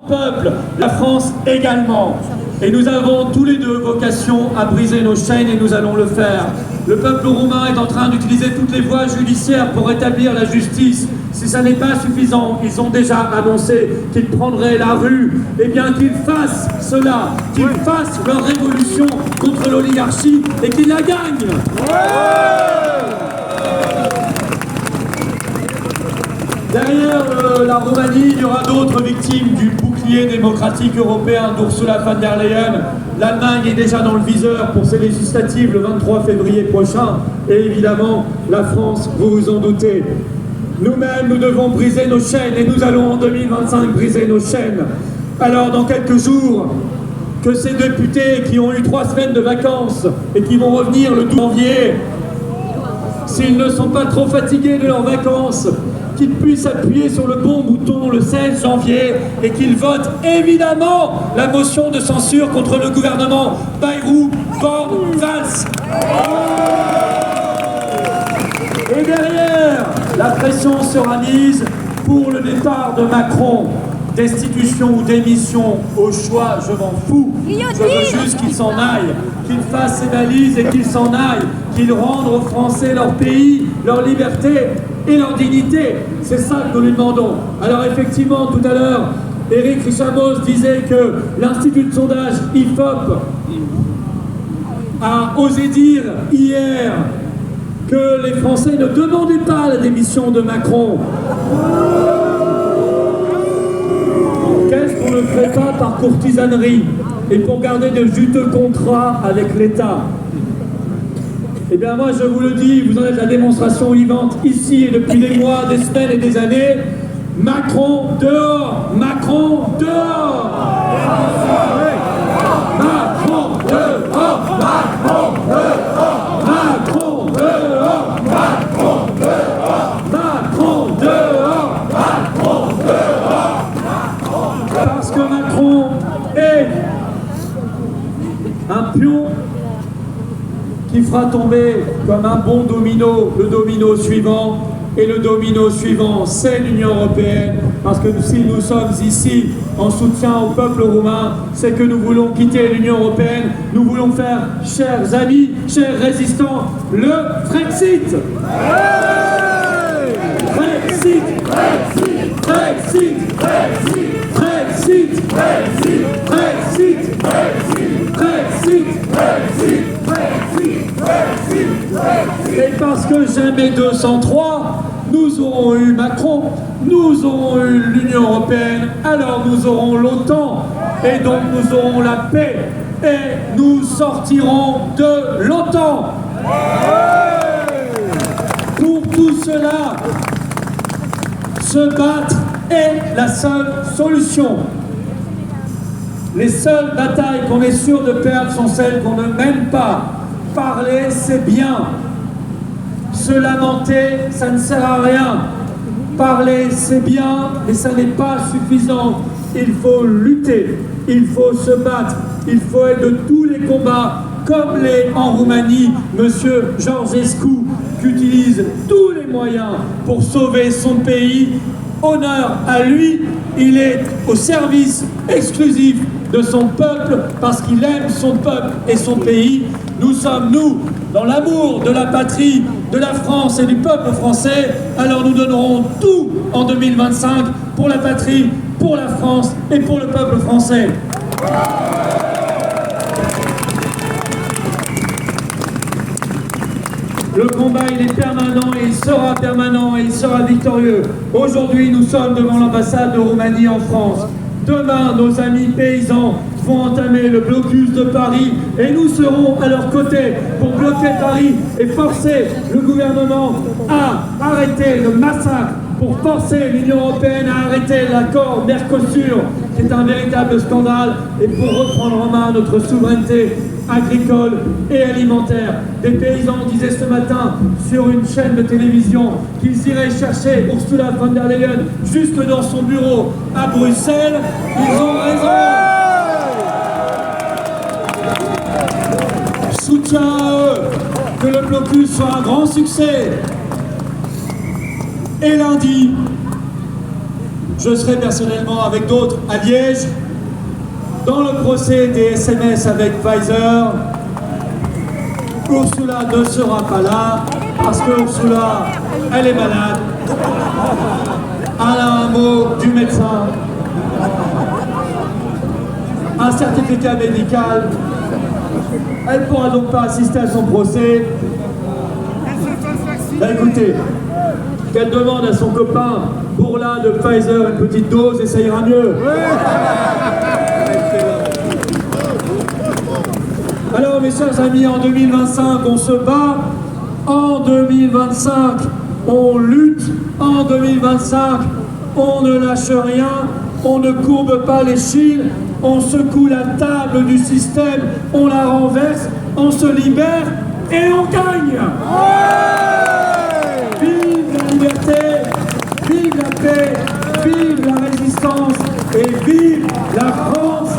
peuple, la France également. Et nous avons tous les deux vocation à briser nos chaînes et nous allons le faire. Le peuple roumain est en train d'utiliser toutes les voies judiciaires pour rétablir la justice. Si ça n'est pas suffisant, ils ont déjà annoncé qu'ils prendraient la rue. Eh bien qu'ils fassent cela, qu'ils fassent leur révolution contre l'oligarchie et qu'ils la gagnent. Derrière la Roumanie, il y aura d'autres victimes du bouclier démocratique européen d'Ursula von der Leyen. L'Allemagne est déjà dans le viseur pour ses législatives le 23 février prochain. Et évidemment, la France, vous vous en doutez. Nous-mêmes, nous devons briser nos chaînes et nous allons en 2025 briser nos chaînes. Alors, dans quelques jours, que ces députés qui ont eu 3 semaines de vacances et qui vont revenir le 12 janvier, s'ils ne sont pas trop fatigués de leurs vacances, qu'ils puissent appuyer sur le bon bouton le 16 janvier et qu'ils votent évidemment la motion de censure contre le gouvernement Bayrou-Van-Valls. Et derrière, la pression sera mise pour le départ de Macron. Destitution ou démission, au choix, je m'en fous. Je veux juste qu'il s'en aille, qu'il fasse ses valises et qu'il s'en aille, qu'il rende aux Français leur pays, leur liberté et leur dignité. C'est ça que nous lui demandons. Alors effectivement, tout à l'heure, Éric Richamos disait que l'Institut de sondage IFOP a osé dire hier que les Français ne demandaient pas la démission de Macron. Qu'est-ce qu'on ne ferait pas par courtisanerie et pour garder de juteux contrats avec l'État? Eh bien moi je vous le dis, vous en êtes la démonstration vivante ici et depuis des mois, des semaines et des années. Macron dehors! Macron dehors! Macron dehors! Macron dehors! Macron dehors! Macron dehors! Macron dehors! Macron dehors! Parce que Macron est un pion qui fera tomber comme un bon domino le domino suivant. Et le domino suivant, c'est l'Union européenne. Parce que si nous sommes ici en soutien au peuple roumain, c'est que nous voulons quitter l'Union européenne. Nous voulons faire, chers amis, chers résistants, le Frexit. Frexit, Frexit, Frexit, Frexit, Frexit, Frexit, Frexit, Frexit, Frexit, Frexit. Et parce que jamais 203, nous aurons eu Macron, nous aurons eu l'Union européenne, alors nous aurons l'OTAN, et donc nous aurons la paix, et nous sortirons de l'OTAN. Pour tout cela, se battre est la seule solution. Les seules batailles qu'on est sûr de perdre sont celles qu'on ne mène pas. Parler, c'est bien. Se lamenter, ça ne sert à rien. Parler, c'est bien, mais ça n'est pas suffisant. Il faut lutter, il faut se battre, il faut être de tous les combats, comme l'est en Roumanie Monsieur Georgescu, qui utilise tous les moyens pour sauver son pays. Honneur à lui, il est au service exclusif de son peuple parce qu'il aime son peuple et son pays. Nous sommes, nous, dans l'amour de la patrie, de la France et du peuple français, alors nous donnerons tout en 2025 pour la patrie, pour la France et pour le peuple français. Le combat, il est permanent et il sera permanent et il sera victorieux. Aujourd'hui, nous sommes devant l'ambassade de Roumanie en France. Demain, nos amis paysans vont entamer le blocus de Paris et nous serons à leur côté pour bloquer Paris et forcer le gouvernement à arrêter le massacre, pour forcer l'Union européenne à arrêter l'accord Mercosur, qui est un véritable scandale, et pour reprendre en main notre souveraineté agricole et alimentaire. Des paysans disaient ce matin sur une chaîne de télévision qu'ils iraient chercher Ursula von der Leyen jusque dans son bureau à Bruxelles. Ils ont raison. Soutien à eux, que le blocus soit un grand succès. Et lundi, Je serai personnellement avec d'autres à Liège, dans le procès des SMS avec Pfizer. Ursula ne sera pas là, parce que Ursula, elle est malade. Elle a un mot du médecin, un certificat médical. Elle ne pourra donc pas assister à son procès. Bah écoutez, qu'elle demande à son copain Bourla de Pfizer une petite dose et ça ira mieux. Alors mes chers amis, en 2025 on se bat, en 2025 on lutte, en 2025 on ne lâche rien, on ne courbe pas l'échine, on secoue la table du système, on la renverse, on se libère et on gagne. Vive la liberté, vive la paix, vive la résistance et vive la France